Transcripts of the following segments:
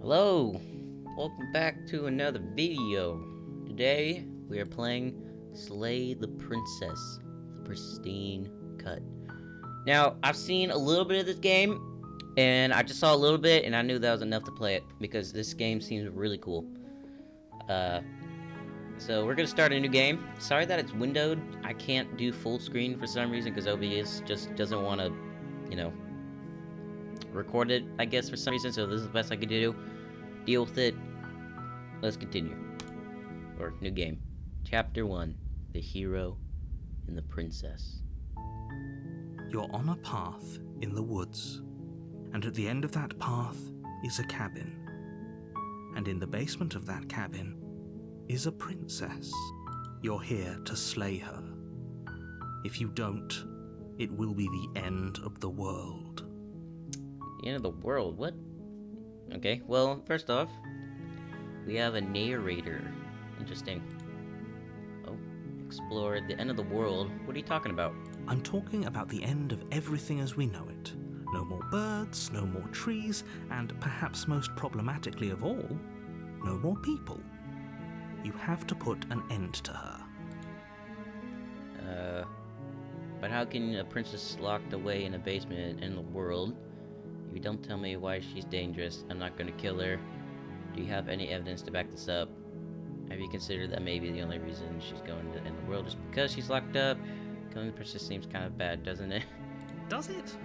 Hello, welcome back to another video. Today we are playing Slay the Princess, the Pristine Cut. Now, I've seen a little bit of this game, and I just saw a little bit, and I knew that was enough to play it, because this game seems really cool. So we're gonna start a new game. Sorry that it's windowed. I can't do full screen for some reason, because OBS just doesn't want to, you know, record it, I guess, for some reason, so this is the best I could do. Deal with it. Let's continue. Or, new game. Chapter 1. The Hero and the Princess. You're on a path in the woods, and at the end of that path is a cabin. And in the basement of that cabin is a princess. You're here to slay her. If you don't, it will be the end of the world. The end of the world? What? Okay, well, first off, we have a narrator. Interesting. Oh, explore the end of the world. What are you talking about? I'm talking about the end of everything as we know it. No more birds, no more trees, and perhaps most problematically of all, no more people. You have to put an end to her. But how can a princess locked away in a basement in the world? If you don't tell me why she's dangerous, I'm not gonna kill her. Do you have any evidence to back this up? Have you considered that maybe the only reason she's going to end the world is because she's locked up? Killing the princess seems kind of bad, doesn't it? Does it?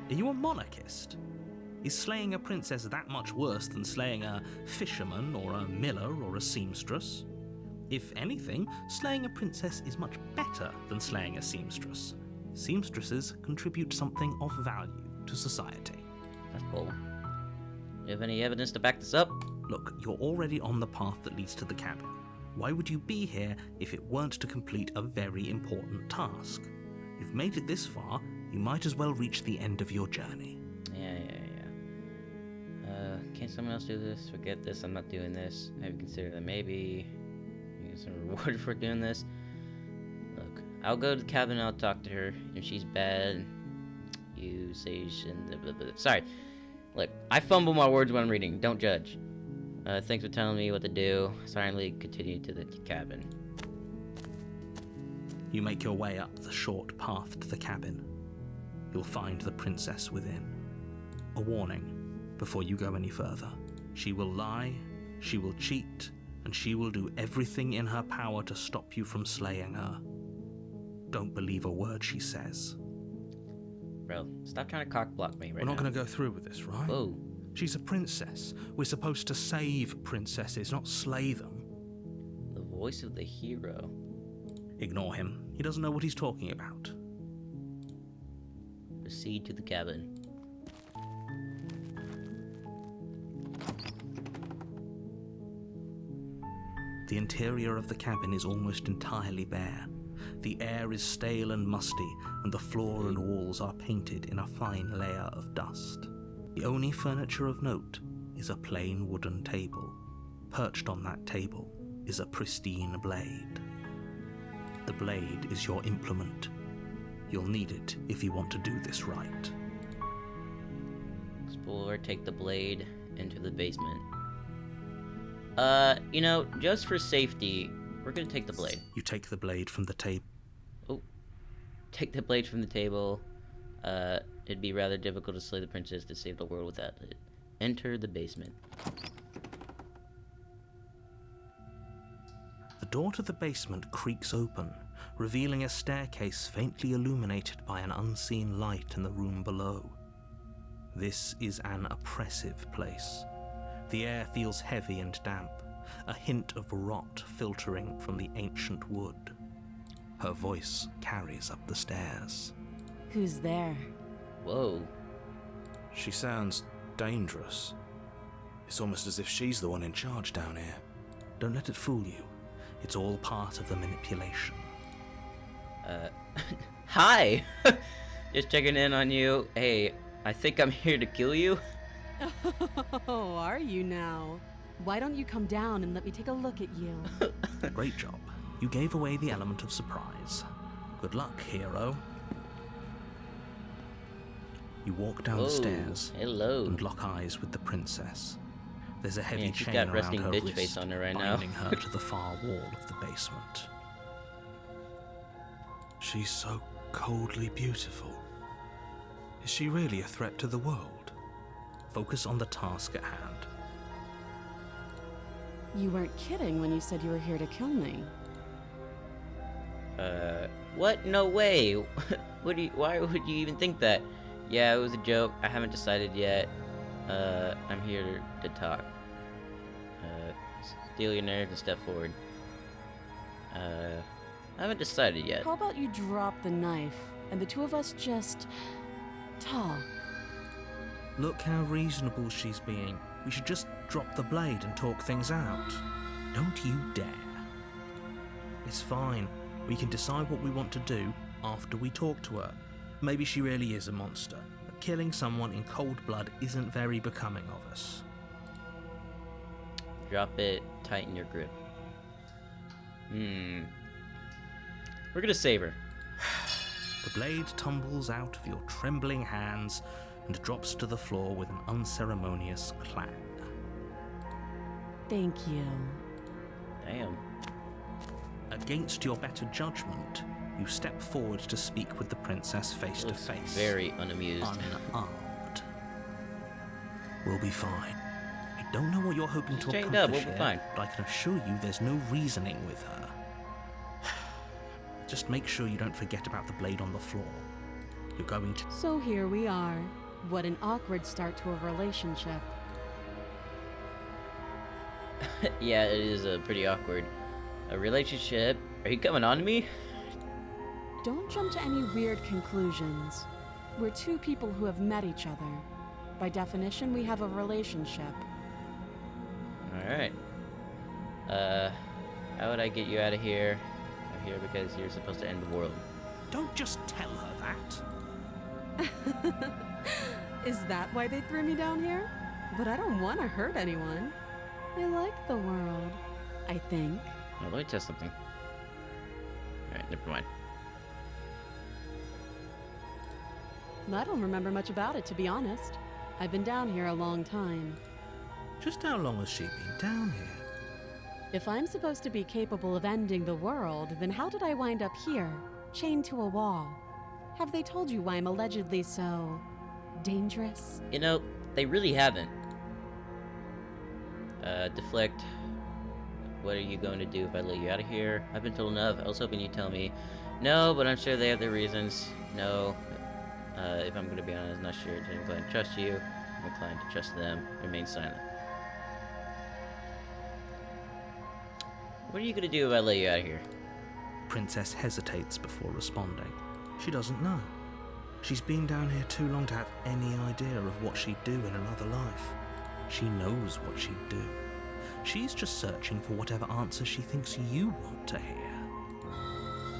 Are you a monarchist? Is slaying a princess that much worse than slaying a fisherman or a miller or a seamstress? If anything, slaying a princess is much better than slaying a seamstress. Seamstresses contribute something of value to society. That's cool. You have any evidence to back this up? Look, you're already on the path that leads to the cabin. Why would you be here if it weren't to complete a very important task? You've made it this far, you might as well reach the end of your journey. Yeah. Can someone else do this? Forget this, I'm not doing this. Have you considered that maybe you get some reward for doing this? Look, I'll go to the cabin and I'll talk to her. If she's bad, you say she shouldn't. Sorry. Look, I fumble my words when I'm reading. Don't judge. Thanks for telling me what to do. Silently continue to the cabin. You make your way up the short path to the cabin. You'll find the princess within. A warning before you go any further. She will lie, she will cheat, and she will do everything in her power to stop you from slaying her. Don't believe a word she says. Bro, stop trying to cock block me right now. We're not going to go through with this, right? Whoa. She's a princess. We're supposed to save princesses, not slay them. The voice of the hero. Ignore him. He doesn't know what he's talking about. Proceed to the cabin. The interior of the cabin is almost entirely bare. The air is stale and musty, and the floor and walls are painted in a fine layer of dust. The only furniture of note is a plain wooden table. Perched on that table is a pristine blade. The blade is your implement. You'll need it if you want to do this right. Explore, take the blade into the basement. Just for safety, we're gonna take the blade. You take the blade from the table. Oh. Take the blade from the table. It'd be rather difficult to slay the princess to save the world without it. Enter the basement. The door to the basement creaks open, revealing a staircase faintly illuminated by an unseen light in the room below. This is an oppressive place. The air feels heavy and damp, a hint of rot filtering from the ancient wood. Her voice carries up the stairs. Who's there? Whoa. She sounds dangerous. It's almost as if she's the one in charge down here. Don't let it fool you. It's all part of the manipulation. Hi! Just checking in on you. Hey, I think I'm here to kill you. Oh, are you now? Why don't you come down and let me take a look at you? Great job. You gave away the element of surprise. Good luck, hero. You walk down the stairs Hello. and lock eyes with the princess. There's a heavy Man, she's chain got around resting her bitch wrist, face on her right now. binding her to the far wall of the basement. She's so coldly beautiful. Is she really a threat to the world? Focus on the task at hand. You weren't kidding when you said you were here to kill me. What? No way. Why would you even think that? Yeah, it was a joke. I haven't decided yet. I'm here to talk. Steal your nerves and step forward. I haven't decided yet. How about you drop the knife and the two of us just talk? Look how reasonable she's being. We should just drop the blade and talk things out. Don't you dare. It's fine. We can decide what we want to do after we talk to her. Maybe she really is a monster, but killing someone in cold blood isn't very becoming of us. Drop it, tighten your grip. We're gonna save her. The blade tumbles out of your trembling hands and drops to the floor with an unceremonious clang. Thank you. Damn. Against your better judgment, you step forward to speak with the princess face to Looks face. very unamused. Unarmed. We'll be fine. I don't know what you're hoping She's to chained accomplish up, we'll be here, fine. but I can assure you there's no reasoning with her. Just make sure you don't forget about the blade on the floor. You're going to... So here we are. What an awkward start to a relationship. Yeah, it is pretty awkward. A relationship? Are you coming on to me? Don't jump to any weird conclusions. We're two people who have met each other. By definition, we have a relationship. Alright. How would I get you out of here? I'm here because you're supposed to end the world. Don't just tell her that. Is that why they threw me down here? But I don't want to hurt anyone. I like the world, I think. Oh, let me test something. Alright, never mind. I don't remember much about it, to be honest. I've been down here a long time. Just how long has she been down here? If I'm supposed to be capable of ending the world, then how did I wind up here, chained to a wall? Have they told you why I'm allegedly so... dangerous? You know, they really haven't. Deflect. What are you going to do if I let you out of here? I've been told enough. I was hoping you'd tell me. No, but I'm sure they have their reasons. No. If I'm going to be honest, I'm not sure. I'm inclined to trust you. I'm inclined to trust them. Remain silent. What are you going to do if I let you out of here? Princess hesitates before responding. She doesn't know. She's been down here too long to have any idea of what she'd do in another life. She knows what she'd do. She's just searching for whatever answer she thinks you want to hear.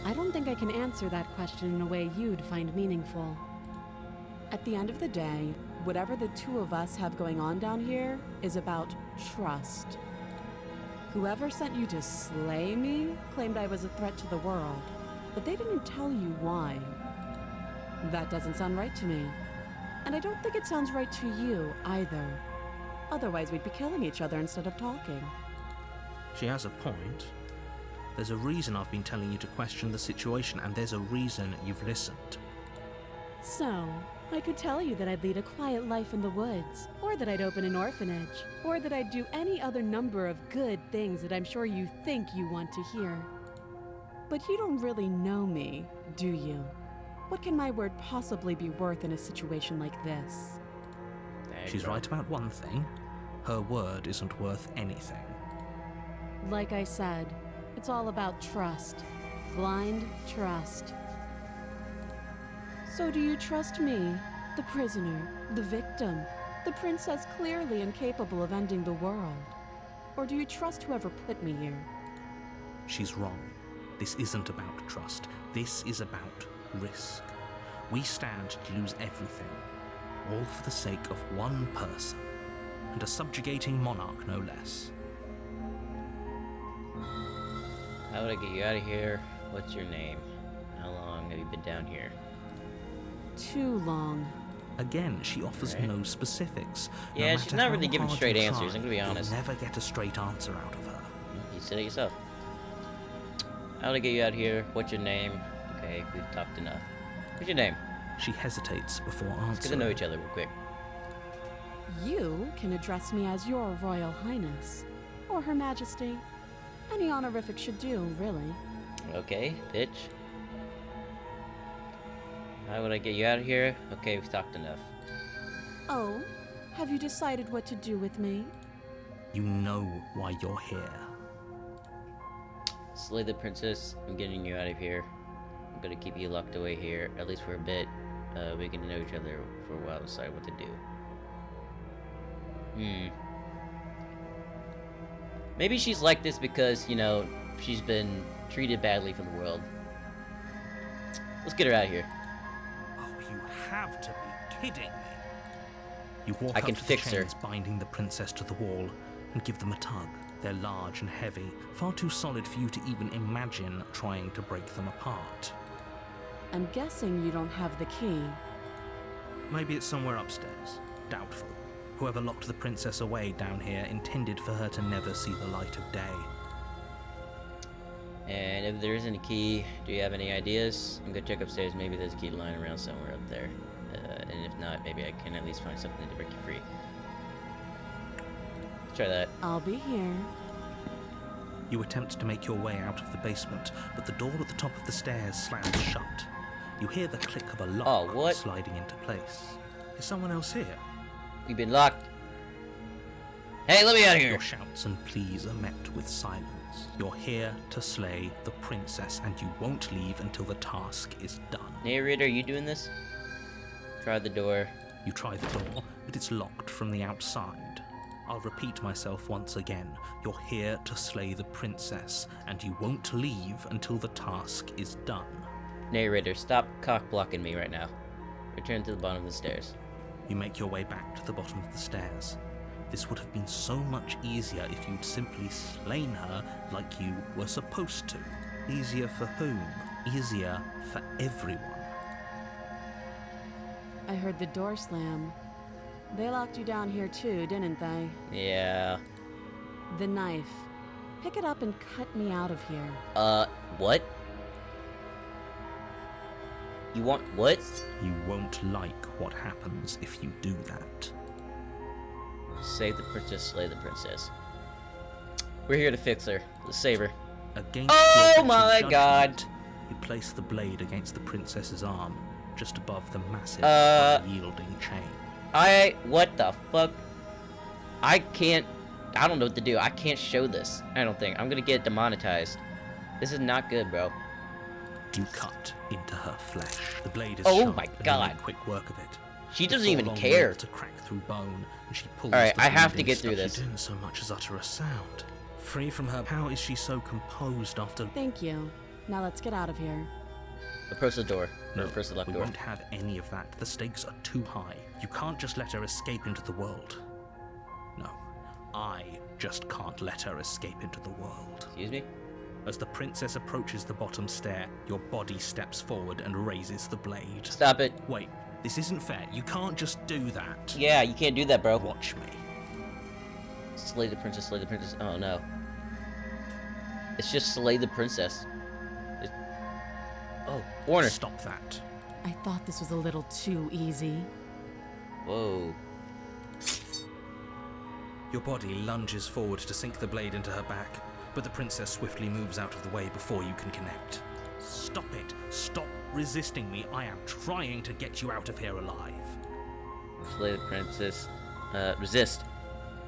I don't think I can answer that question in a way you'd find meaningful. At the end of the day, whatever the two of us have going on down here is about trust. Whoever sent you to slay me claimed I was a threat to the world, but they didn't tell you why. That doesn't sound right to me. And I don't think it sounds right to you either. Otherwise, we'd be killing each other instead of talking. She has a point. There's a reason I've been telling you to question the situation, and there's a reason you've listened. So, I could tell you that I'd lead a quiet life in the woods, or that I'd open an orphanage, or that I'd do any other number of good things that I'm sure you think you want to hear. But you don't really know me, do you? What can my word possibly be worth in a situation like this? She's right about one thing. Her word isn't worth anything. Like I said, it's all about trust. Blind trust. So do you trust me, the prisoner, the victim, the princess clearly incapable of ending the world? Or do you trust whoever put me here? She's wrong. This isn't about trust. This is about risk. We stand to lose everything, all for the sake of one person, and a subjugating monarch no less. How would I get you out of here? What's your name? How long have you been down here? Too long. Again, she offers Alright. no specifics. No Yeah, she's matter not how really giving hard straight you answers, try, I'm gonna be honest. You'll never get a straight answer out of her. You said it yourself. How to get you out here? What's your name? Okay, we've talked enough. What's your name? She hesitates before Let's get to answering. know each other real quick. You can address me as Your Royal Highness, or Her Majesty. Any honorific should do, really. Okay, bitch. How would I get you out of here? Okay, we've talked enough. Oh, have you decided what to do with me? You know why you're here. Slay the princess. I'm getting you out of here. I'm gonna keep you locked away here, at least for a bit. We can know each other for a while, decide what to do. Maybe she's like this because, you know, she's been treated badly from the world. Let's get her out of here. Oh, you have to be kidding me. You walk I up can to the fix her. chains binding the princess to the wall and give them a tug. They're large and heavy, far too solid for you to even imagine trying to break them apart. I'm guessing you don't have the key. Maybe it's somewhere upstairs. Doubtful. Whoever locked the princess away down here intended for her to never see the light of day. And if there isn't a key, do you have any ideas? I'm gonna check upstairs. Maybe there's a key lying around somewhere up there. And if not, maybe I can at least find something to break you free. Let's try that. I'll be here. You attempt to make your way out of the basement, but the door at the top of the stairs slams shut. You hear the click of a lock Oh, what? sliding into place. Is someone else here? We've been locked. Hey, let me out of here! Your shouts and pleas are met with silence. You're here to slay the princess, and you won't leave until the task is done. Narrator, are you doing this? Try the door. You try the door, but it's locked from the outside. I'll repeat myself once again. You're here to slay the princess, and you won't leave until the task is done. Narrator, stop cock blocking me right now. Return to the bottom of the stairs. You make your way back to the bottom of the stairs. This would have been so much easier if you'd simply slain her like you were supposed to. Easier for whom? Easier for everyone. I heard the door slam. They locked you down here too, didn't they? Yeah. The knife. Pick it up and cut me out of here. What? You want what? You won't like what happens if you do that. Save the princess, slay the princess. We're here to fix her. Let's save her. Against Oh your my judgment, God. You place the blade against the princess's arm, just above the massive, unyielding chain. What the fuck? I don't know what to do. I can't show this. I don't think. I'm gonna get demonetized. This is not good, bro. You cut into her flesh. The blade is Oh sharp, my and you God. make quick work of it. She The doesn't even forlorn care. will to crack through bone, and she pulls. Alright, the I have to bleeding get through stuff. this. She didn't so much as utter a sound. Free from her, how is she so composed after? Thank you. Now let's get out of here. Approach the door. No, Or approach the locked we door. won't have any of that. The stakes are too high. You can't just let her escape into the world. No, I just can't let her escape into the world. Excuse me? As the princess approaches the bottom stair, your body steps forward and raises the blade. Stop it. Wait, this isn't fair. You can't just do that. Yeah, you can't do that, bro. Watch me. Slay the princess, slay the princess. Oh no. It's just slay the princess. Oh, Warner. Stop that. I thought this was a little too easy. Whoa. Your body lunges forward to sink the blade into her back, but the princess swiftly moves out of the way before you can connect. Stop it. Stop resisting me. I am trying to get you out of here alive. Slay the princess. Resist.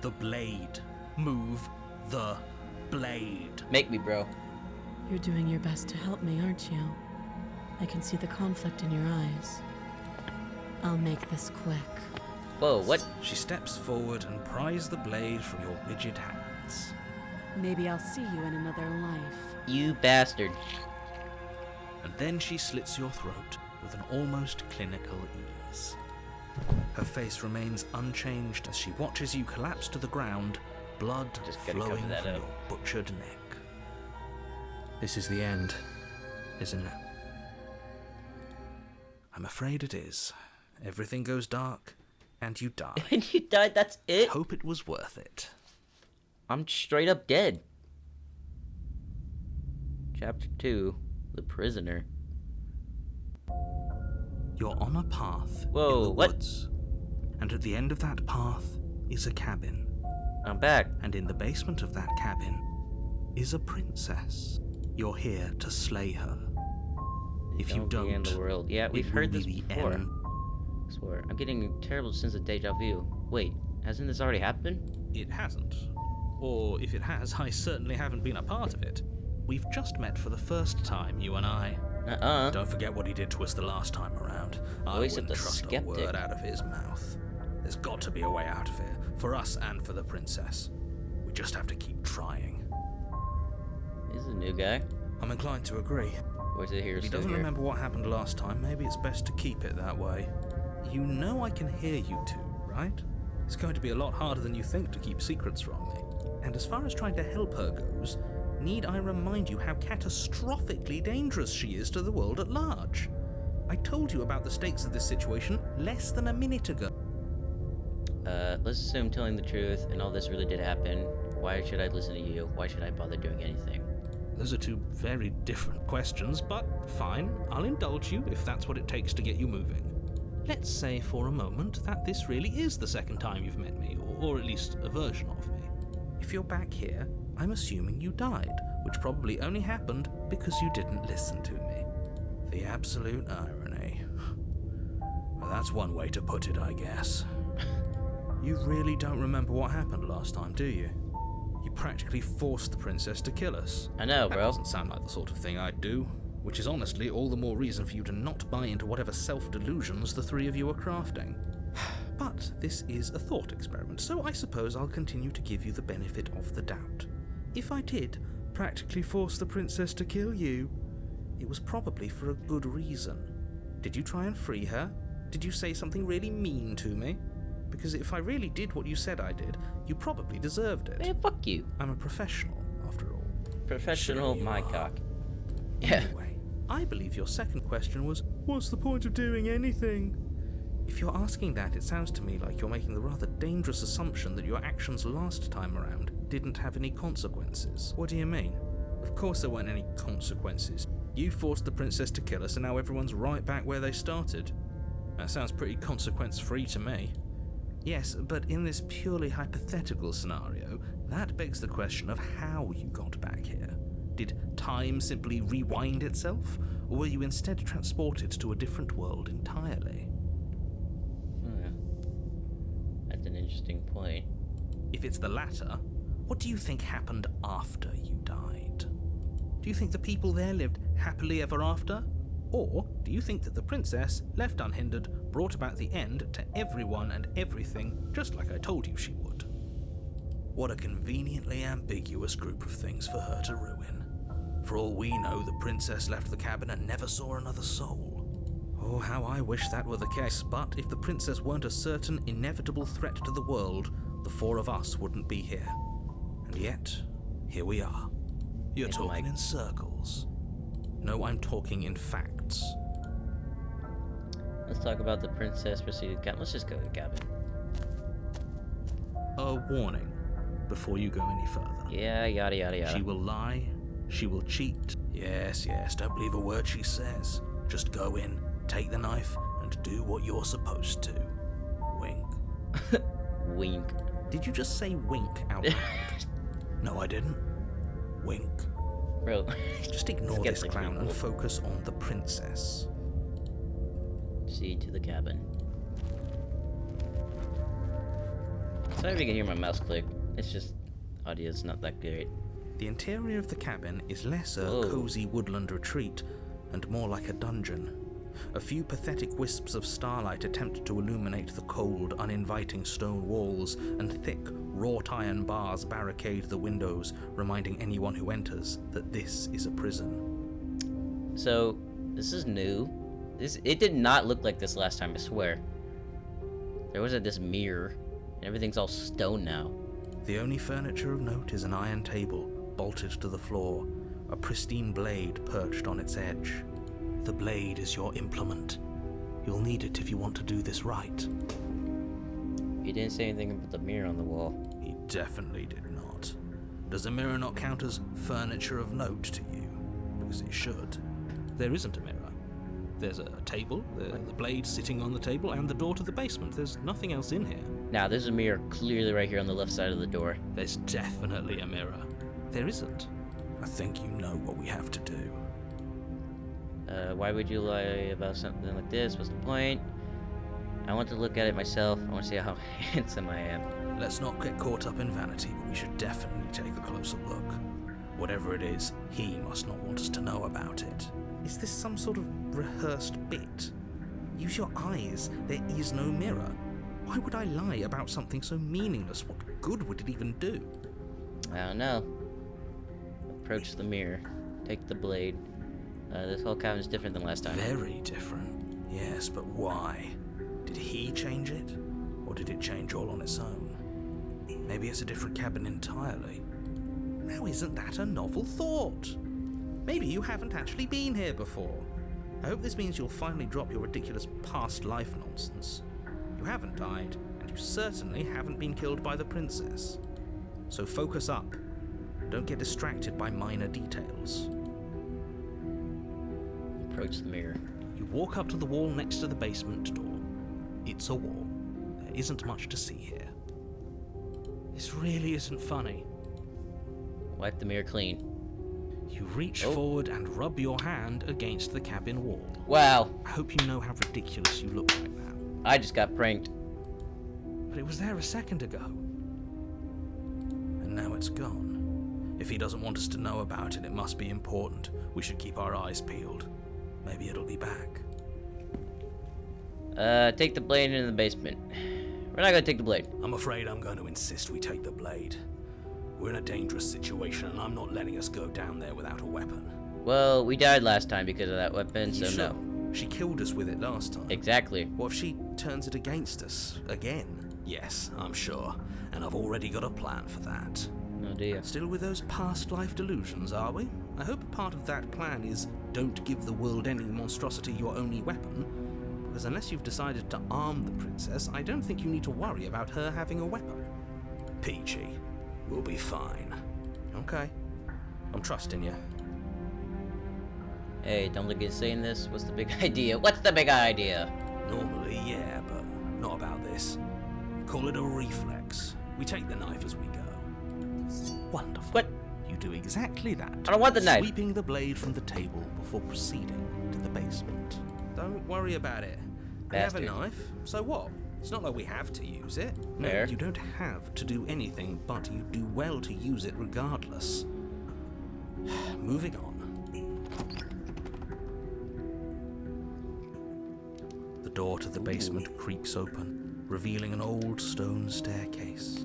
The blade. Move the blade. Make me, bro. You're doing your best to help me, aren't you? I can see the conflict in your eyes. I'll make this quick. Whoa, what? She steps forward and pries the blade from your rigid hands. Maybe I'll see you in another life. You bastard. And then she slits your throat with an almost clinical ease. Her face remains unchanged as she watches you collapse to the ground, blood Just gotta flowing cover that from up. your butchered neck. This is the end, isn't it? I'm afraid it is. everything goes dark, and you die. And you died, that's it? Hope it was worth it. I'm straight up dead. Chapter 2, The Prisoner. You're on a path Whoa, in the what? woods. And at the end of that path is a cabin. I'm back. And in the basement of that cabin is a princess. You're here to slay her. If you Don't be in don't, the world. Yeah, we've it heard will this be the before. end. I swear, I'm getting a terrible sense of deja vu. Wait, hasn't this already happened? It hasn't. Or if it has, I certainly haven't been a part of it. We've just met for the first time, you and I. Don't forget what he did to us the last time around. I Voice of wouldn't the trust skeptic. a word out of his mouth. There's got to be a way out of here, for us and for the princess. We just have to keep trying. He's a new guy. I'm inclined to agree. Or is it here? If he still doesn't here? remember what happened last time, maybe it's best to keep it that way. You know I can hear you two, right? It's going to be a lot harder than you think to keep secrets from me. And as far as trying to help her goes, need I remind you how catastrophically dangerous she is to the world at large? I told you about the stakes of this situation less than a minute ago. Let's assume telling the truth and all this really did happen. Why should I listen to you? Why should I bother doing anything? Those are two very different questions, but fine, I'll indulge you if that's what it takes to get you moving. Let's say for a moment that this really is the second time you've met me, or at least a version of me. If you're back here, I'm assuming you died, which probably only happened because you didn't listen to me. The absolute irony. Well, that's one way to put it, I guess. You really don't remember what happened last time, do you? You practically forced the princess to kill us. I know, That bro. doesn't sound like the sort of thing I'd do, which is honestly all the more reason for you to not buy into whatever self-delusions the three of you are crafting. But this is a thought experiment, so I suppose I'll continue to give you the benefit of the doubt. If I did practically force the princess to kill you, it was probably for a good reason. Did you try and free her? Did you say something really mean to me? Because if I really did what you said I did, you probably deserved it. Man, fuck you. I'm a professional, after all. Professional Sure you my are. cock. Yeah. Anyway, I believe your second question was, what's the point of doing anything? If you're asking that, it sounds to me like you're making the rather dangerous assumption that your actions last time around didn't have any consequences. What do you mean? Of course there weren't any consequences. You forced the princess to kill us and now everyone's right back where they started. That sounds pretty consequence-free to me. Yes, but in this purely hypothetical scenario, that begs the question of how you got back here. Did time simply rewind itself, or were you instead transported to a different world entirely? That's an interesting point. If it's the latter, what do you think happened after you died? Do you think the people there lived happily ever after? Or do you think that the princess, left unhindered, brought about the end to everyone and everything, just like I told you she would? What a conveniently ambiguous group of things for her to ruin. For all we know, the princess left the cabin and never saw another soul. Oh, how I wish that were the case, but if the princess weren't a certain, inevitable threat to the world, the four of us wouldn't be here. And yet, here we are. You're It's talking like- in circles. No, I'm talking in facts. Let's talk about the princess proceeded cabin. Let's just go to the cabin. A warning before you go any further. Yeah, yada yada yada. She will lie, she will cheat. Yes, don't believe a word she says. Just go in, take the knife, and do what you're supposed to. Wink. Wink. Did you just say wink out loud? No, I didn't. Wink. Bro. Just ignore Get this the clown and people. focus on the princess. See to the cabin. Sorry if you can hear my mouse click. It's just audio's not that great. The interior of the cabin is less a Whoa. cozy woodland retreat and more like a dungeon. A few pathetic wisps of starlight attempt to illuminate the cold, uninviting stone walls, and thick, wrought iron bars barricade the windows, reminding anyone who enters that this is a prison. So, this is new. It did not look like this last time, I swear. There wasn't this mirror, and everything's all stone now. The only furniture of note is an iron table, bolted to the floor, a pristine blade perched on its edge. The blade is your implement. You'll need it if you want to do this right. He didn't say anything about the mirror on the wall. He definitely did not. Does a mirror not count as furniture of note to you? Because it should. There isn't a mirror. There's a table, the blade sitting on the table, and the door to the basement. There's nothing else in here. Now, there's a mirror clearly right here on the left side of the door. There's definitely a mirror. There isn't. I think you know what we have to do. Why would you lie about something like this? What's the point? I want to look at it myself. I want to see how handsome I am. Let's not get caught up in vanity, but we should definitely take a closer look. Whatever it is, he must not want us to know about it. Is this some sort of rehearsed bit? Use your eyes. There is no mirror. Why would I lie about something so meaningless? What good would it even do? I don't know. Approach the mirror. Take the blade. This whole cabin is different than last time. Very different. Yes, but why? Did he change it? Or did it change all on its own? Maybe it's a different cabin entirely. Now isn't that a novel thought? Maybe you haven't actually been here before. I hope this means you'll finally drop your ridiculous past life nonsense. You haven't died, and you certainly haven't been killed by the princess. So focus up. Don't get distracted by minor details. Approach the mirror. You walk up to the wall next to the basement door. It's a wall. There isn't much to see here. This really isn't funny. Wipe the mirror clean. You reach forward and rub your hand against the cabin wall. Wow. I hope you know how ridiculous you look right now. I just got pranked. But it was there a second ago. And now it's gone. If he doesn't want us to know about it, it must be important. We should keep our eyes peeled. Maybe it'll be back. Take the blade into the basement. We're not gonna take the blade. I'm afraid I'm going to insist we take the blade. We're in a dangerous situation, and I'm not letting us go down there without a weapon. Well, we died last time because of that weapon, so no. She killed us with it last time. Exactly. What if she turns it against us again? Yes, I'm sure. And I've already got a plan for that. Oh dear. Still with those past life delusions, are we? I hope a part of that plan is don't give the world any monstrosity your only weapon. Because unless you've decided to arm the princess, I don't think you need to worry about her having a weapon. Peachy, we'll be fine. Okay. I'm trusting you. Hey, don't look at saying this. What's the big idea? What's the big idea? Normally, yeah, but not about this. Call it a reflex. We take the knife as we go. Wonderful. What? You do exactly that. I don't want the knife. Sweeping the blade from the table before proceeding to the basement. Don't worry about it. We have a Bastard. knife, so what? It's not like we have to use it. No, Fair. you don't have to do anything, but you do well to use it regardless. Moving on. The door to the basement creaks open, revealing an old stone staircase.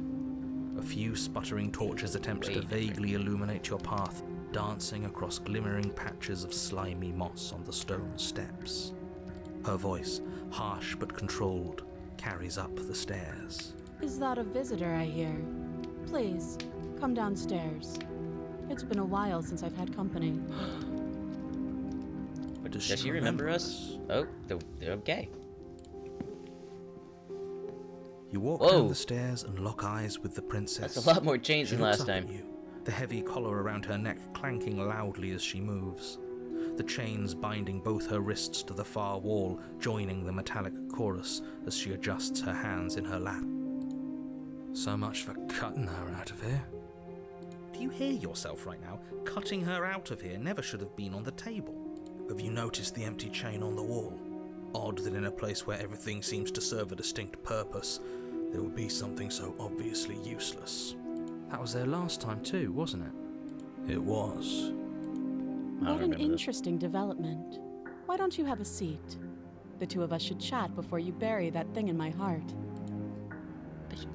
A few sputtering torches attempt to vaguely illuminate your path, dancing across glimmering patches of slimy moss on the stone steps. Her voice, harsh but controlled, carries up the stairs. Is that a visitor I hear? Please, come downstairs. It's been a while since I've had company. Does Does she remember us? Oh, they're okay. You walk Whoa. down the stairs and lock eyes with the princess. That's a lot more chains She than looks last up at time. you, the heavy collar around her neck clanking loudly as she moves. The chains binding both her wrists to the far wall, joining the metallic chorus as she adjusts her hands in her lap. So much for cutting her out of here. Do you hear yourself right now? Cutting her out of here never should have been on the table. Have you noticed the empty chain on the wall? Odd that in a place where everything seems to serve a distinct purpose, there would be something so obviously useless. That was there last time too, wasn't it? It was. I don't What an remember this. interesting development. Why don't you have a seat? The two of us should chat before you bury that thing in my heart.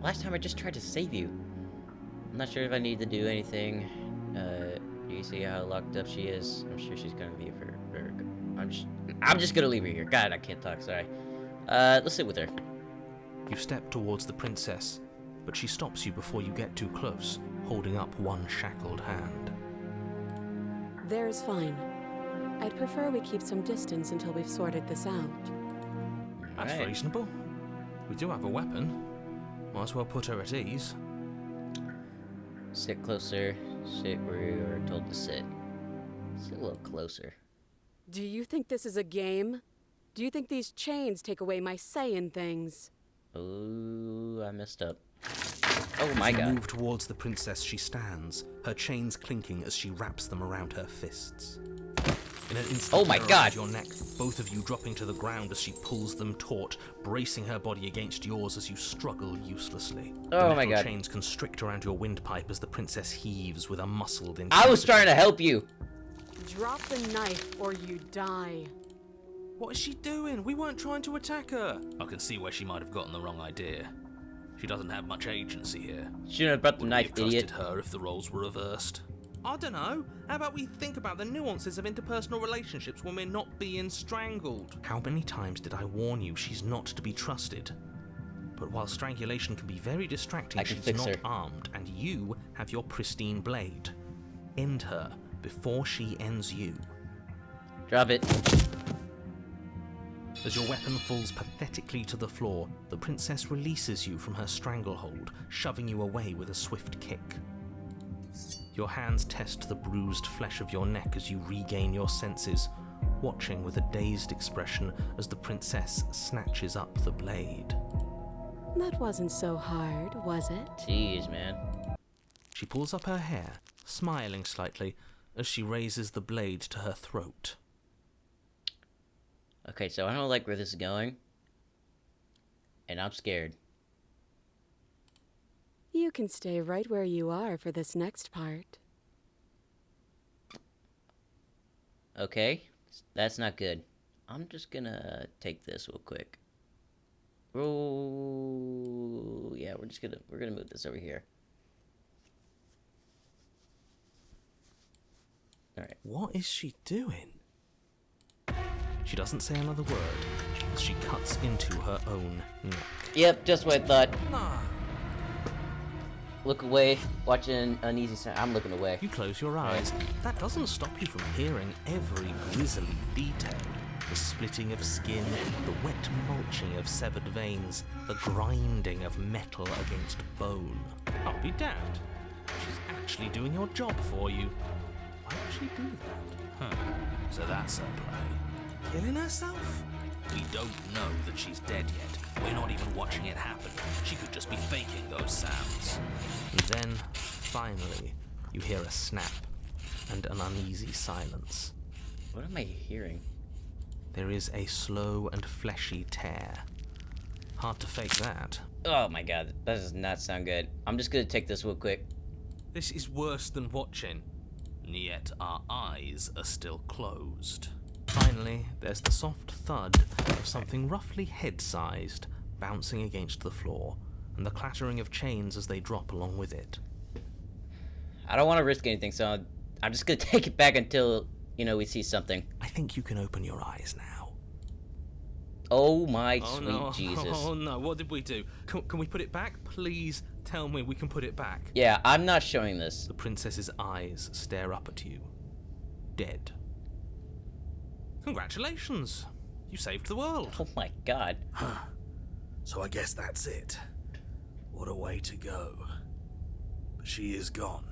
Last time I just tried to save you. I'm not sure if I need to do anything. Do you see how locked up she is? I'm sure she's gonna be for I'm just gonna leave her here. God, I can't talk, sorry. Let's sit with her. You step towards the princess, but she stops you before you get too close, holding up one shackled hand. There's fine. I'd prefer we keep some distance until we've sorted this out. That's Right. reasonable. We do have a weapon. Might as well put her at ease. Sit closer. Sit where you were told to sit. Sit a little closer. Do you think this is a game? Do you think these chains take away my say in things? Ooh, I messed up. Oh my As you god. move towards the princess, she stands, her chains clinking as she wraps them around her fists. In an instant, Oh my they're God. around your neck, both of you dropping to the ground as she pulls them taut, bracing her body against yours as you struggle uselessly. Oh the my metal God. chains constrict around your windpipe as the princess heaves with a muscled I was intensity. trying to help you. Drop the knife or you die. What is she doing? We weren't trying to attack her. I can see where she might have gotten the wrong idea. She doesn't have much agency here. Shouldn't have brought the Would we knife, have trusted idiot. her if the roles were reversed? I don't know. How about we think about the nuances of interpersonal relationships when we're not being strangled? How many times did I warn you she's not to be trusted? But while strangulation can be very distracting, I can she's fix not her. armed, and you have your pristine blade. End her before she ends you. Drop it. As your weapon falls pathetically to the floor, the princess releases you from her stranglehold, shoving you away with a swift kick. Your hands test the bruised flesh of your neck as you regain your senses, watching with a dazed expression as the princess snatches up the blade. That wasn't so hard, was it? Jeez, man. She pulls up her hair, smiling slightly, as she raises the blade to her throat. Okay, so I don't like where this is going. And I'm scared. You can stay right where you are for this next part. Okay, that's not good. I'm just gonna take this real quick. Oh, yeah, we're gonna move this over here. All right. What is she doing? She doesn't say another word as she cuts into her own neck. Yep, just what I thought. No. Look away. Watch an uneasy sound. I'm looking away. You close your eyes. That doesn't stop you from hearing every grisly detail. The splitting of skin, the wet mulching of severed veins, the grinding of metal against bone. I'll be damned. She's actually doing your job for you. Why would she do that? Huh. So that's her play. Killing herself? We don't know that she's dead yet. We're not even watching it happen. She could just be faking those sounds. And then, finally, you hear a snap and an uneasy silence. What am I hearing? There is a slow and fleshy tear. Hard to fake that. Oh my god, that does not sound good. I'm just gonna take this real quick. This is worse than watching. And yet our eyes are still closed. Finally, there's the soft thud of something roughly head-sized bouncing against the floor, and the clattering of chains as they drop along with it. I don't want to risk anything, so I'm just gonna take it back until, we see something. I think you can open your eyes now. Oh my Oh sweet no, Jesus. oh no, what did we do? Can we put it back? Please tell me we can put it back. Yeah, I'm not showing this. The princess's eyes stare up at you. Dead. Congratulations. You saved the world. Oh my god. So I guess that's it. What a way to go. But she is gone,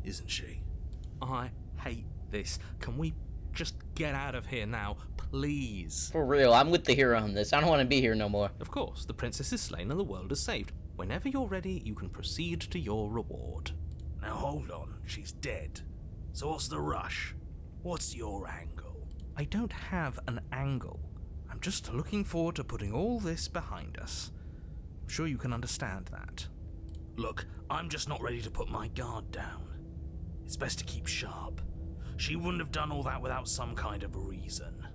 isn't she? I hate this. Can we just get out of here now, please? For real, I'm with the hero on this. I don't want to be here no more. Of course, the princess is slain and the world is saved. Whenever you're ready, you can proceed to your reward. Now hold on, she's dead. So what's the rush? What's your angle? I don't have an angle. I'm just looking forward to putting all this behind us. I'm sure you can understand that. Look, I'm just not ready to put my guard down. It's best to keep sharp. She wouldn't have done all that without some kind of reason.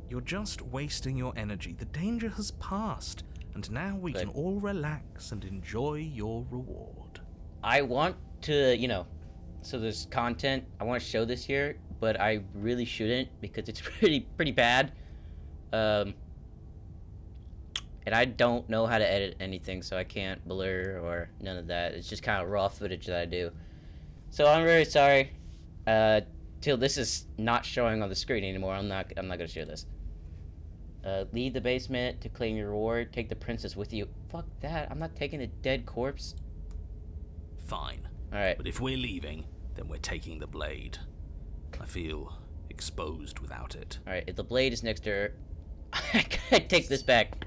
You're just wasting your energy. The danger has passed, and now we Good. can all relax and enjoy your reward. I want to, so there's content. I want to show this here, but I really shouldn't because it's pretty bad. And I don't know how to edit anything, so I can't blur or none of that. It's just kind of raw footage that I do. So I'm very sorry. Till this is not showing on the screen anymore, I'm not gonna share this. Leave the basement to claim your reward. Take the princess with you. Fuck that. I'm not taking a dead corpse. Fine. Alright. But if we're leaving, then we're taking the blade. I feel exposed without it. Alright, if the blade is next to her, I take this back.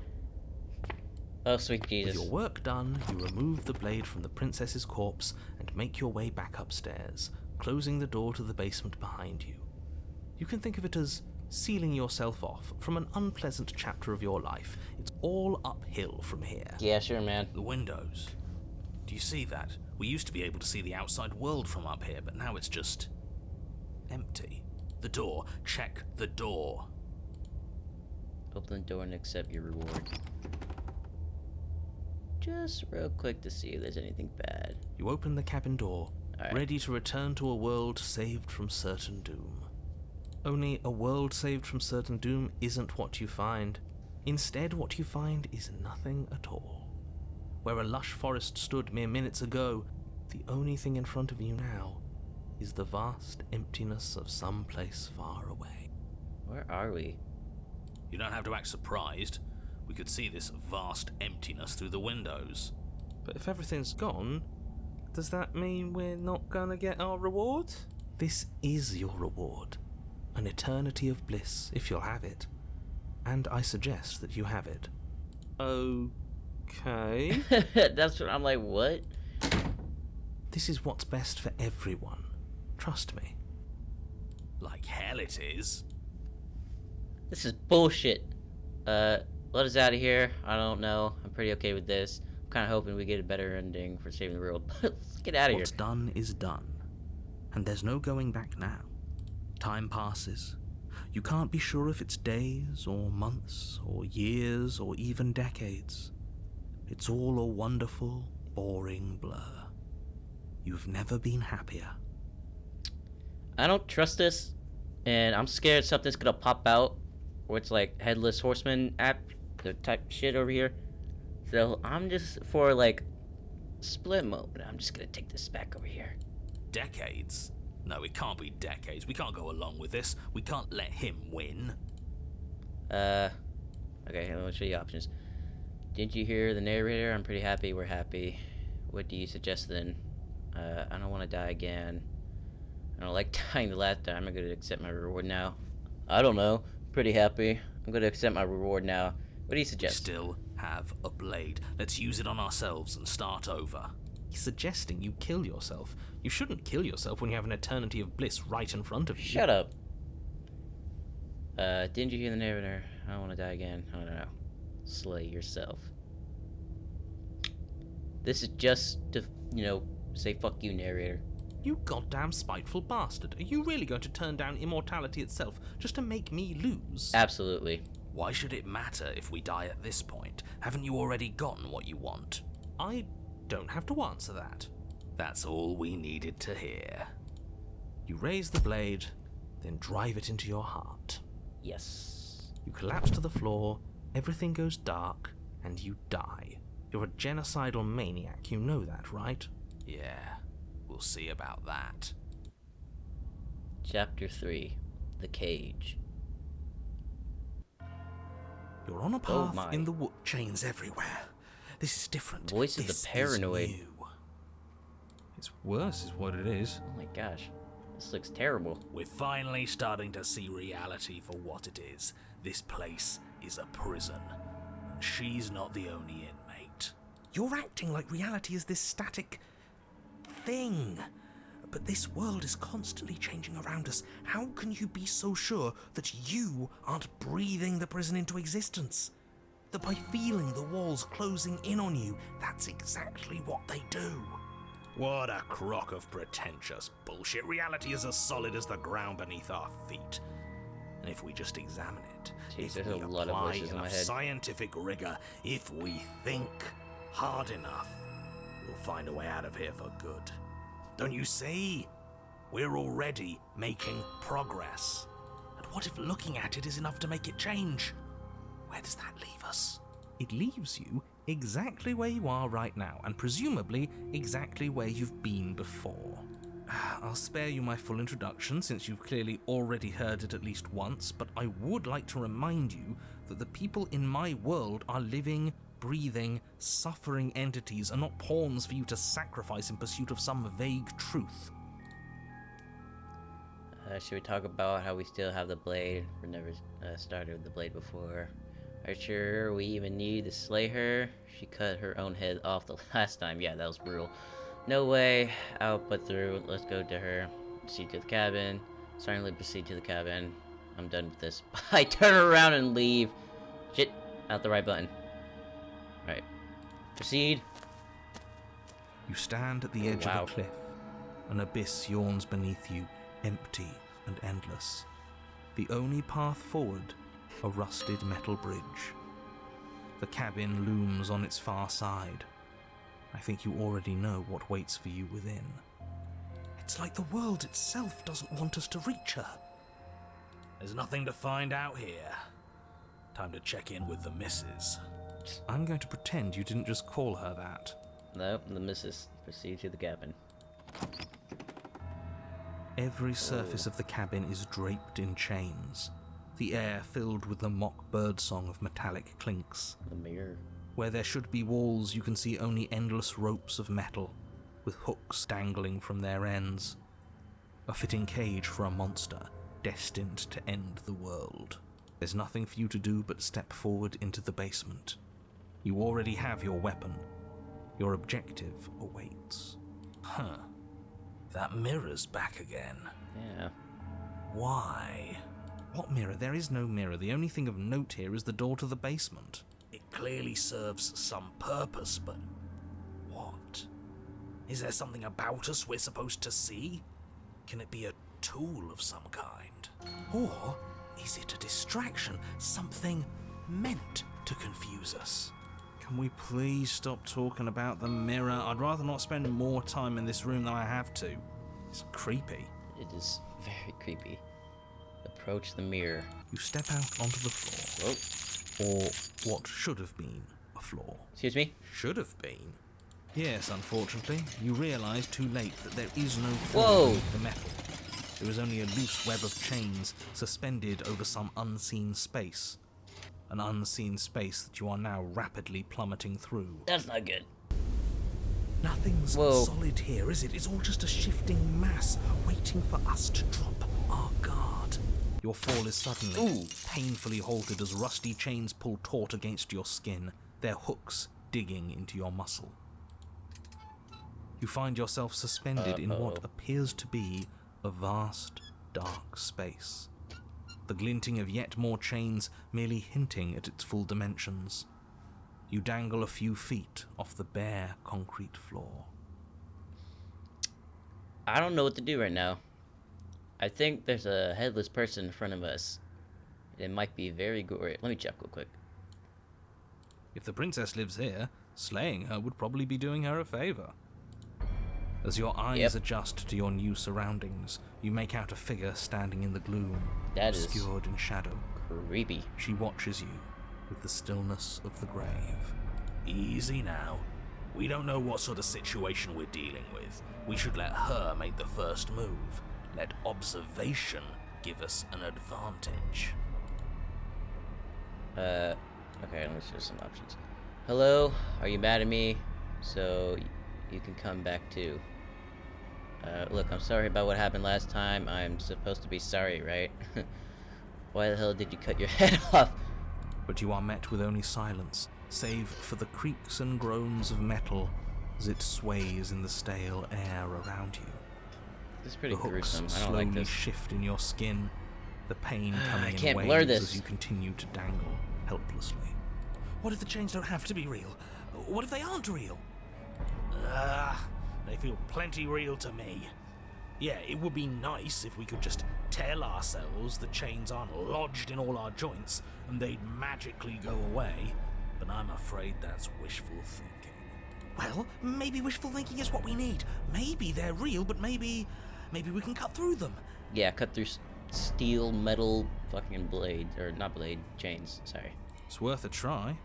Oh, sweet Jesus. With your work done, you remove the blade from the princess's corpse and make your way back upstairs, closing the door to the basement behind you. You can think of it as sealing yourself off from an unpleasant chapter of your life. It's all uphill from here. Yeah, sure, man. The windows. Do you see that? We used to be able to see the outside world from up here, but now it's just empty. The door. Check the door. Open the door and accept your reward. Just real quick to see if there's anything bad. You open the cabin door, Alright. ready to return to a world saved from certain doom. Only a world saved from certain doom isn't what you find. Instead, what you find is nothing at all. Where a lush forest stood mere minutes ago, the only thing in front of you now is the vast emptiness of some place far away. Where are we? You don't have to act surprised. We could see this vast emptiness through the windows. But if everything's gone, does that mean we're not gonna get our reward? This is your reward. An eternity of bliss, if you'll have it. And I suggest that you have it. Okay. That's what I'm like, what? This is what's best for everyone. Trust me. Like hell it is. This is bullshit. Let us out of here. I don't know. I'm pretty okay with this. I'm kind of hoping we get a better ending for saving the world. Let's get out of here. What's done is done. And there's no going back now. Time passes. You can't be sure if it's days, or months, or years, or even decades. It's all a wonderful, boring blur. You've never been happier. I don't trust this, and I'm scared something's gonna pop out, where it's like Headless Horseman app, the type shit over here. So I'm just for like split mode. I'm just gonna take this back over here. Decades? No, it can't be decades. We can't go along with this. We can't let him win. Okay, let me show you options. Didn't you hear the narrator? I'm pretty happy. We're happy. What do you suggest then? I don't want to die again. I don't like dying the last time. I'm gonna accept my reward now. I don't know. Pretty happy. I'm gonna accept my reward now. What do you We suggest? still have a blade. Let's use it on ourselves and start over. He's suggesting you kill yourself. You shouldn't kill yourself when you have an eternity of bliss right in front of you. Shut up. Didn't you hear the narrator? I don't want to die again. I don't know. Slay yourself. This is just to, say fuck you, narrator. You goddamn spiteful bastard. Are you really going to turn down immortality itself just to make me lose? Absolutely. Why should it matter if we die at this point? Haven't you already gotten what you want? I don't have to answer that. That's all we needed to hear. You raise the blade, then drive it into your heart. Yes. You collapse to the floor, everything goes dark, and you die. You're a genocidal maniac, you know that, right? Yeah, we'll see about that. Chapter 3. The Cage. You're on a Oh path my. in the wood. Chains everywhere. This is different. Voice of the This is paranoid. new. It's worse, is what it is. Oh my gosh. This looks terrible. We're finally starting to see reality for what it is. This place is a prison, and she's not the only inmate. You're acting like reality is this static thing. But this world is constantly changing around us. How can you be so sure that you aren't breathing the prison into existence? That by feeling the walls closing in on you, that's exactly what they do. What a crock of pretentious bullshit. Reality is as solid as the ground beneath our feet. And if we just examine it, Jeez, if there's we a lot of apply voices in my enough head. scientific rigor, if we think hard enough, we'll find a way out of here for good. Don't you see? We're already making progress. And what if looking at it is enough to make it change? Where does that leave us? It leaves you exactly where you are right now, and presumably exactly where you've been before. I'll spare you my full introduction since you've clearly already heard it at least once, but I would like to remind you that the people in my world are living, breathing, suffering entities and not pawns for you to sacrifice in pursuit of some vague truth. Should we talk about how we still have the blade? We never started with the blade before. Are you sure we even need to slay her? She cut her own head off the last time. Yeah, that was brutal. No way. I'll put through. Let's go to her. Proceed to the cabin. Silently proceed to the cabin. I'm done with this. I turn around and leave. Shit. Not the right button. Alright. Proceed. You stand at the edge of a cliff. An abyss yawns beneath you, empty and endless. The only path forward, a rusted metal bridge. The cabin looms on its far side. I think you already know what waits for you within. It's like the world itself doesn't want us to reach her. There's nothing to find out here. Time to check in with the missus. I'm going to pretend you didn't just call her that. Nope, the missus. Proceed to the cabin. Every surface of the cabin is draped in chains, the air filled with the mock birdsong of metallic clinks. The mirror. Where there should be walls, you can see only endless ropes of metal, with hooks dangling from their ends. A fitting cage for a monster, destined to end the world. There's nothing for you to do but step forward into the basement. You already have your weapon. Your objective awaits. Huh. That mirror's back again. Yeah. Why? What mirror? There is no mirror. The only thing of note here is the door to the basement. It clearly serves some purpose, but what? Is there something about us we're supposed to see? Can it be a tool of some kind? Or is it a distraction? Something meant to confuse us? Can we please stop talking about the mirror? I'd rather not spend more time in this room than I have to. It's creepy. It is very creepy. Approach the mirror. You step out onto the floor. Whoa. Or what should have been a floor. Excuse me? Should have been. Yes, unfortunately. You realise too late that there is no Whoa. floor beneath the metal. There is only a loose web of chains suspended over some unseen space. An unseen space that you are now rapidly plummeting through. That's not good. Nothing's Whoa. solid here, is it? It's all just a shifting mass waiting for us to drop our guard. Your fall is suddenly, painfully halted as rusty chains pull taut against your skin, their hooks digging into your muscle. You find yourself suspended in what appears to be a vast, dark space. The glinting of yet more chains merely hinting at its full dimensions. You dangle a few feet off the bare concrete floor. I don't know what to do right now. I think there's a headless person in front of us. It might be very gory. Let me check real quick. If the princess lives here, slaying her would probably be doing her a favor. As your eyes adjust to your new surroundings, you make out a figure standing in the gloom, That is obscured in shadow. creepy. She watches you with the stillness of the grave. Easy now. We don't know what sort of situation we're dealing with. We should let her make the first move. Let observation give us an advantage. Okay, let me show some options. Hello, are you mad at me? So you can come back too. Look, I'm sorry about what happened last time. I'm supposed to be sorry, right? Why the hell did you cut your head off? But you are met with only silence, save for the creaks and groans of metal as it sways in the stale air around you. This is pretty The hooks gruesome. I don't slowly like this. shift in your skin, the pain coming in can't waves blur this. as you continue to dangle helplessly. What if the chains don't have to be real? What if they aren't real? They feel plenty real to me. Yeah, it would be nice if we could just tell ourselves the chains aren't lodged in all our joints and they'd magically go away, but I'm afraid that's wishful thinking. Well, maybe wishful thinking is what we need. Maybe they're real, but maybe we can cut through them. Yeah, cut through steel, metal, fucking blade, or not blade, chains. Sorry. It's worth a try.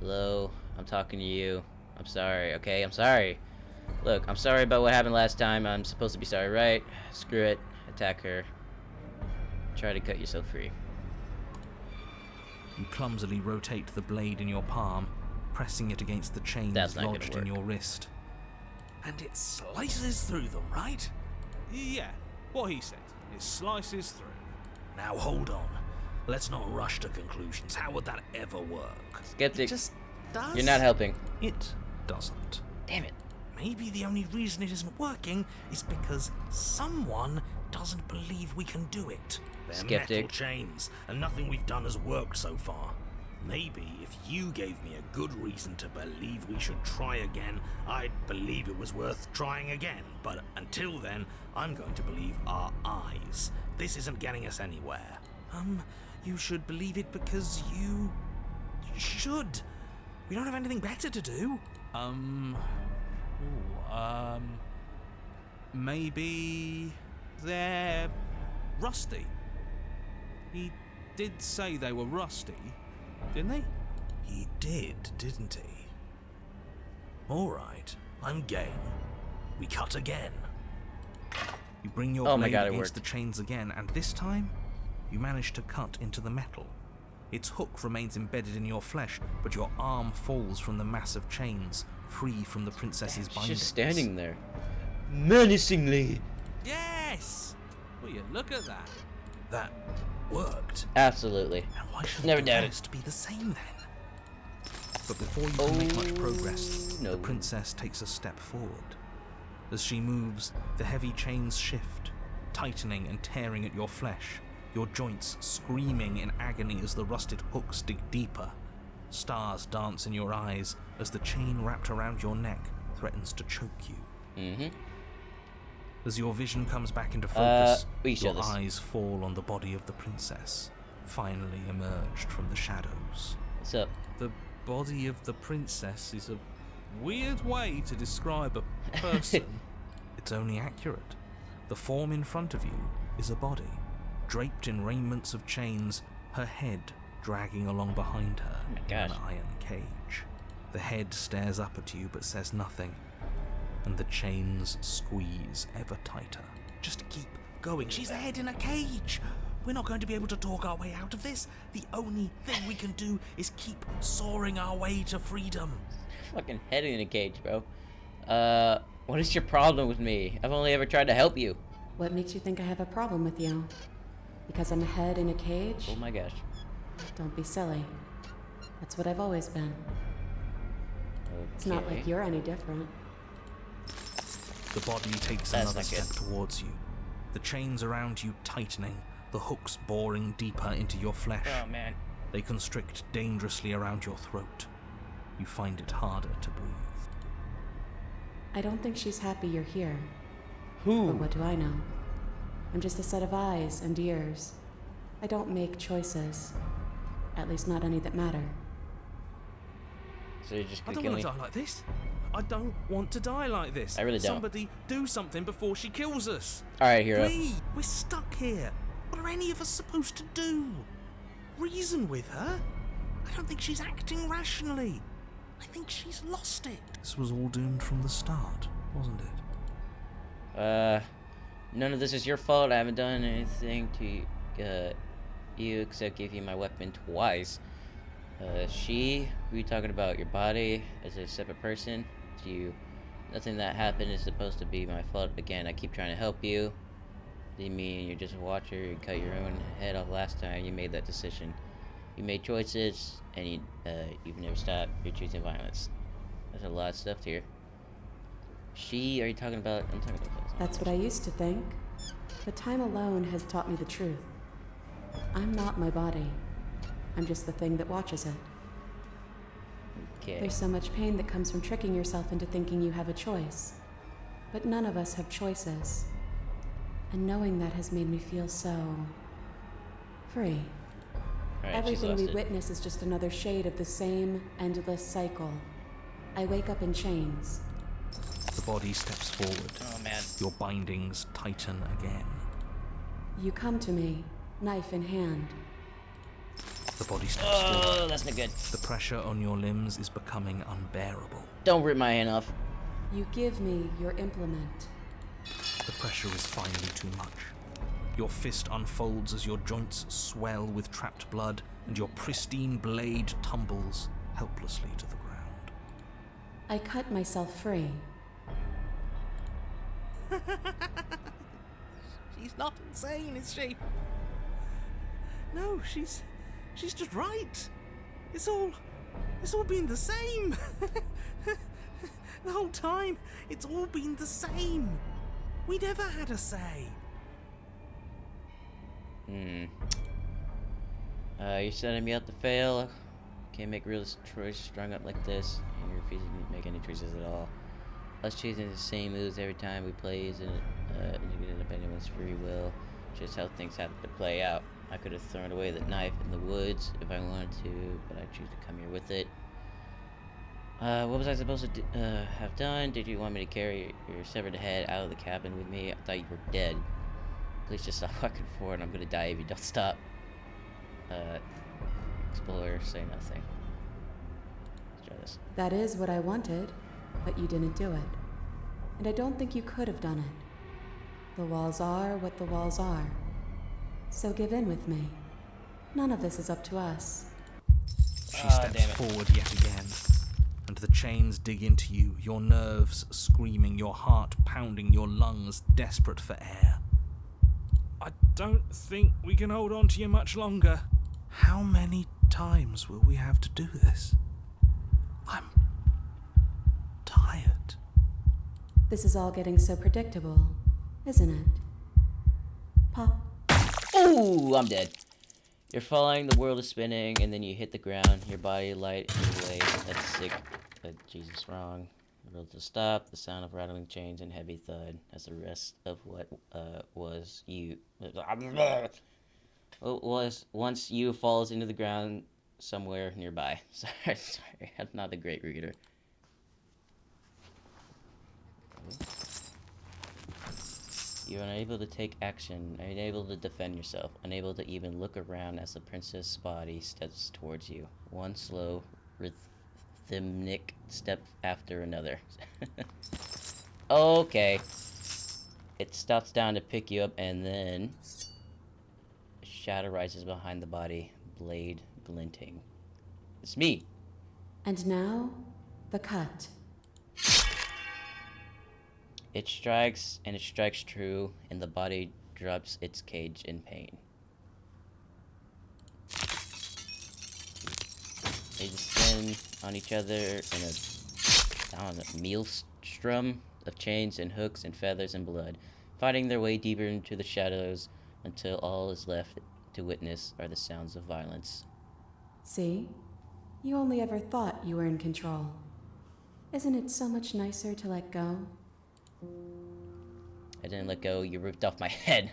Hello, I'm talking to you. I'm sorry, okay? I'm sorry. Look, I'm sorry about what happened last time. I'm supposed to be sorry, right? Screw it. Attack her. Try to cut yourself free. You clumsily rotate the blade in your palm, pressing it against the chains That's not gonna lodged in work. your wrist. And it slices through them, right? Yeah, what he said. It slices through. Now hold on. Let's not rush to conclusions. How would that ever work? Skeptic, Just does. you're not helping. It doesn't. Damn it. Maybe the only reason it isn't working is because someone doesn't believe we can do it. They're Skeptic. metal chains, and nothing we've done has worked so far. Maybe if you gave me a good reason to believe we should try again, I'd believe it was worth trying again. But until then, I'm going to believe our eyes. This isn't getting us anywhere. You should believe it because you should. We don't have anything better to do. Maybe they're rusty. He did say they were rusty, didn't he? He did, didn't he? Alright, I'm game. We cut again. You bring your Oh my blade God, it against worked. the chains again, and this time, you manage to cut into the metal. Its hook remains embedded in your flesh, but your arm falls from the mass of chains, free from the princess's She's bindings. just standing there. Menacingly. Yes! Will you look at that? That worked. Absolutely. And why should Never the doubt it. rest be the same then? But before you can make much Oh, progress, no. the princess takes a step forward. As she moves, the heavy chains shift, tightening and tearing at your flesh, your joints screaming in agony as the rusted hooks dig deeper. Stars dance in your eyes as the chain wrapped around your neck threatens to choke you. Mm-hmm. As your vision comes back into focus, we show your this. eyes fall on the body of the princess, finally emerged from the shadows. What's up? The body of the princess is a weird way to describe a person. It's only accurate. The form in front of you is a body, draped in raiments of chains, her head dragging along behind her my in an gosh. iron cage. The head stares up at you but says nothing, and the chains squeeze ever tighter. Just keep going. She's a head in a cage. We're not going to be able to talk our way out of this. The only thing we can do is keep soaring our way to freedom. Fucking head in a cage, bro. What is your problem with me? I've only ever tried to help you. What makes you think I have a problem with you? Because I'm a head in a cage? Oh my gosh. Don't be silly. That's what I've always been. It's not Okay. like you're any different. The body takes That's another not good. step towards you, the chains around you tightening, the hooks boring deeper into your flesh. Oh man. They constrict dangerously around your throat. You find it harder to breathe. I don't think she's happy you're here. But Who? what do I know? I'm just a set of eyes and ears. I don't make choices. At least not any that matter. So you're just I gonna don't kill want me? to die like this. I don't want to die like this. I really don't. Somebody do something before she kills us. Alright, hero. Please, we're stuck here. What are any of us supposed to do? Reason with her? I don't think she's acting rationally. I think she's lost it. This was all doomed from the start, wasn't it? None of this is your fault. I haven't done anything to you except give you my weapon twice. Who are you talking about? Your body as a separate person? To you, nothing that happened is supposed to be my fault. Again, I keep trying to help you. Do you mean you're just a watcher? You cut your own head off last time. You made that decision. You made choices, and you've never stopped. You're choosing violence. There's a lot of stuff here. Are you talking about? I'm talking about this. That's what I used to think. But time alone has taught me the truth. I'm not my body. I'm just the thing that watches it. Okay. There's so much pain that comes from tricking yourself into thinking you have a choice. But none of us have choices. And knowing that has made me feel so free. Alright, she's Everything lost we it. witness is just another shade of the same endless cycle. I wake up in chains. The body steps forward. Oh man. Your bindings tighten again. You come to me, knife in hand. The body steps forward. Oh, that's not good. The pressure on your limbs is becoming unbearable. Don't rip my hand off. You give me your implement. The pressure is finally too much. Your fist unfolds as your joints swell with trapped blood, and your pristine blade tumbles helplessly to the ground. I cut myself free. She's not insane, is she? No, she's just right. It's all been the same. The whole time, it's all been the same. We never had a say. You're setting me up to fail. Can't make real choices strung up like this, and you're refusing to make any choices at all. Us choosing the same moves every time we play isn't indicative of anyone's free will. Just how things happen to play out. I could have thrown away the knife in the woods if I wanted to, but I choose to come here with it. What was I supposed to have done? Did you want me to carry your severed head out of the cabin with me? I thought you were dead. Please just stop walking forward. I'm gonna die if you don't stop. Explorer, say nothing. Let's try this. That is what I wanted, but you didn't do it. And I don't think you could have done it. The walls are what the walls are. So give in with me. None of this is up to us. She steps forward yet again, and the chains dig into you, your nerves screaming, your heart pounding, your lungs desperate for air. I don't think we can hold on to you much longer. How many times will we have to do this? I'm tired. This is all getting so predictable, isn't it? Pop. Ooh, I'm dead. You're falling, the world is spinning, and then you hit the ground, your body light in your way. That's sick. Jesus, wrong. The world to stop, the sound of rattling chains and heavy thud as the rest of what was you. Was once you falls into the ground somewhere nearby. Sorry, I'm not a great reader. You're unable to take action, unable to defend yourself, unable to even look around as the princess' body steps towards you. One slow, rhythmic step after another. Okay. It stops down to pick you up, and then a shadow rises behind the body, blade glinting. It's me. And now, the cut. It strikes, and it strikes true, and the body drops its cage in pain. They descend on each other in a maelstrom of chains and hooks and feathers and blood, fighting their way deeper into the shadows until all is left to witness are the sounds of violence. See? You only ever thought you were in control. Isn't it so much nicer to let go? I didn't let go, you ripped off my head.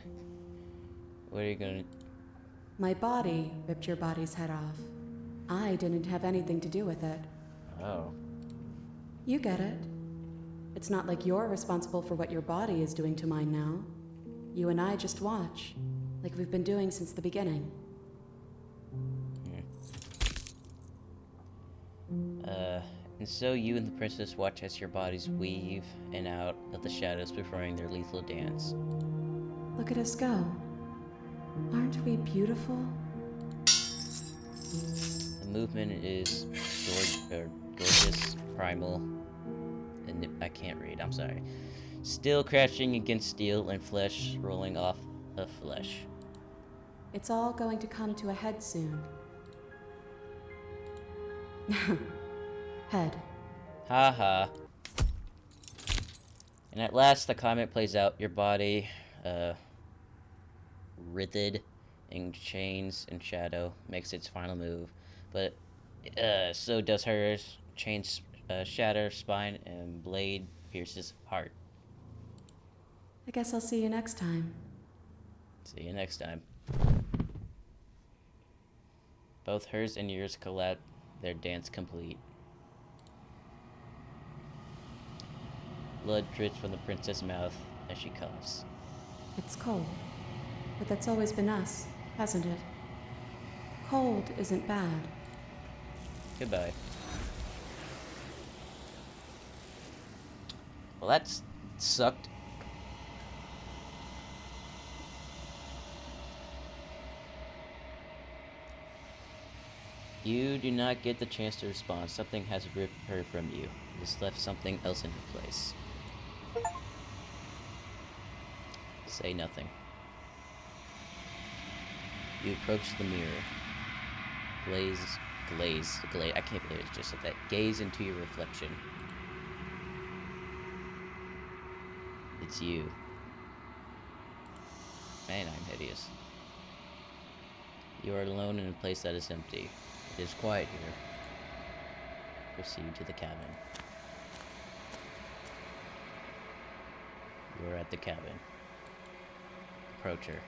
What are you gonna... My body ripped your body's head off. I didn't have anything to do with it. Oh. You get it. It's not like you're responsible for what your body is doing to mine now. You and I just watch, like we've been doing since the beginning. And so you and the princess watch as your bodies weave in and out of the shadows performing their lethal dance. Look at us go. Aren't we beautiful? The movement is gorgeous, primal, and I can't read, I'm sorry. Steel crashing against steel and flesh rolling off of flesh. It's all going to come to a head soon. Head. Haha. And at last the comment plays out. Your body, writhed in chains and shadow, makes its final move. But so does hers. Chains shatter spine and blade pierces heart. I guess I'll see you next time. See you next time. Both hers and yours collapse, their dance complete. Blood drips from the princess' mouth as she coughs. It's cold, but that's always been us, hasn't it? Cold isn't bad. Goodbye. Well, that's sucked. You do not get the chance to respond. Something has ripped her from you. Just left something else in her place. Say nothing. You approach the mirror. Glaze. I can't believe it's just like that. Gaze into your reflection. It's you. Man, I'm hideous. You are alone in a place that is empty. It is quiet here. Proceed to the cabin. You are at the cabin. Approach her.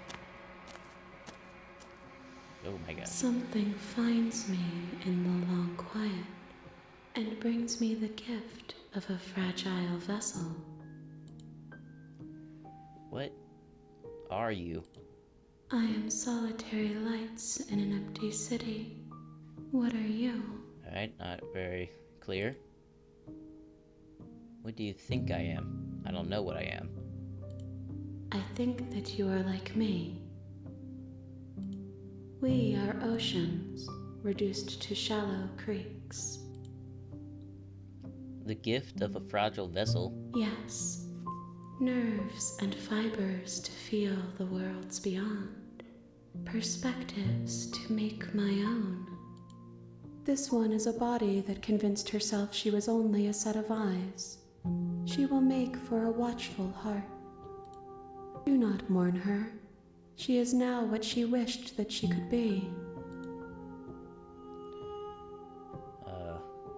Oh my god. Something finds me in the long quiet and brings me the gift of a fragile vessel. What are you? I am solitary lights in an empty city. What are you? Alright, not very clear. What do you think I am? I don't know what I am. I think that you are like me. We are oceans, reduced to shallow creeks. The gift of a fragile vessel. Yes, nerves and fibers to feel the worlds beyond, perspectives to make my own. This one is a body that convinced herself she was only a set of eyes. She will make for a watchful heart. Do not mourn her. She is now what she wished that she could be.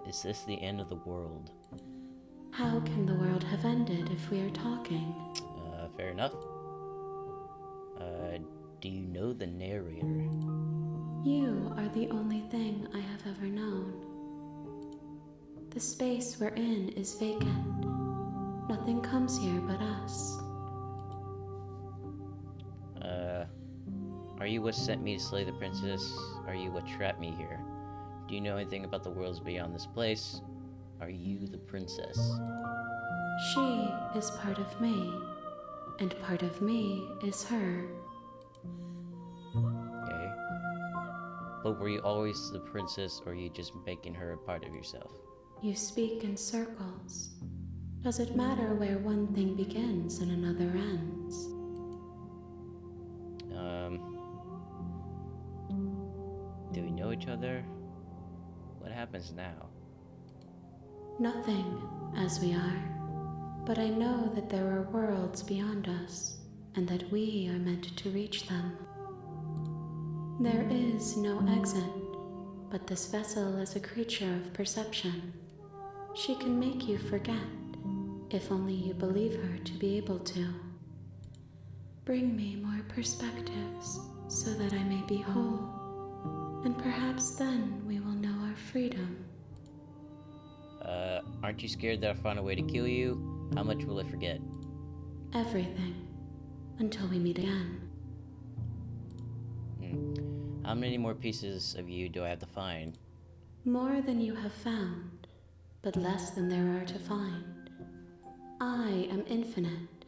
Is this the end of the world? How can the world have ended if we are talking? Fair enough. Do you know the narrator? You are the only thing I have ever known. The space we're in is vacant. Nothing comes here but us. Are you what sent me to slay the princess? Are you what trapped me here? Do you know anything about the worlds beyond this place? Are you the princess? She is part of me, and part of me is her. Okay. But were you always the princess, or are you just making her a part of yourself? You speak in circles. Does it matter where one thing begins and another ends? Do we know each other? What happens now? Nothing, as we are. But I know that there are worlds beyond us, and that we are meant to reach them. There is no exit, but this vessel is a creature of perception. She can make you forget, if only you believe her to be able to. Bring me more perspectives, so that I may be whole, and perhaps then we will know our freedom. Aren't you scared that I'll find a way to kill you? How much will I forget? Everything, until we meet again. How many more pieces of you do I have to find? More than you have found, but less than there are to find. I am infinite.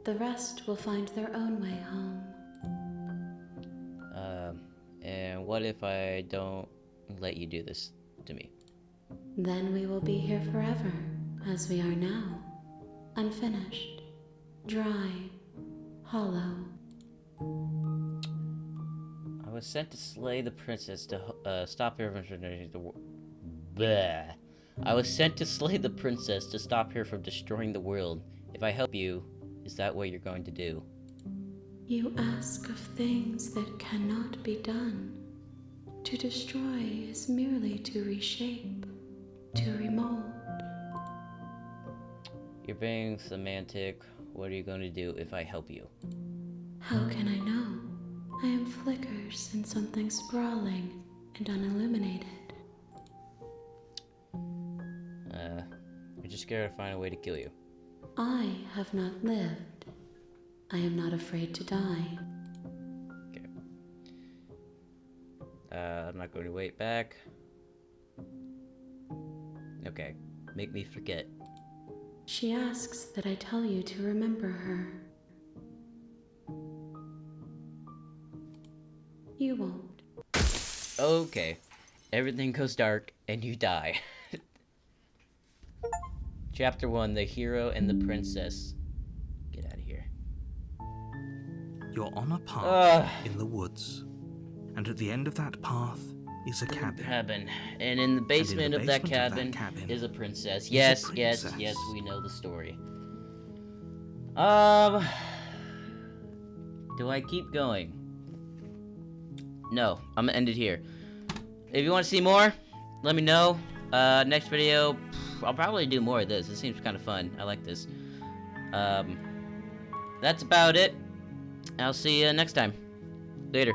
The rest will find their own way home. And what if I don't let you do this to me? Then we will be here forever, as we are now. Unfinished, dry, hollow. I was sent to slay the princess to stop her from destroying the world. Bleh. I was sent to slay the princess to stop her from destroying the world. If I help you, is that what you're going to do? You ask of things that cannot be done. To destroy is merely to reshape, to remold. You're being semantic. What are you going to do if I help you? How can I know? I am flickers in something sprawling and unilluminated. I'm just scared to find a way to kill you. I have not lived. I am not afraid to die. Okay. I'm not going to wait back. Okay. Make me forget. She asks that I tell you to remember her. You won't. Okay. Everything goes dark and you die. Chapter 1, The Hero and the Princess. Get out of here. You're on a path Ugh. in the woods, and at the end of that path is a cabin. And in the basement, of that basement cabin is a princess. a Yes, princess. yes, we know the story. Do I keep going? No, I'm gonna end it here. If you want to see more, let me know. Next video, I'll probably do more of this. It seems kind of fun. I like this. That's about it. I'll see you next time. Later.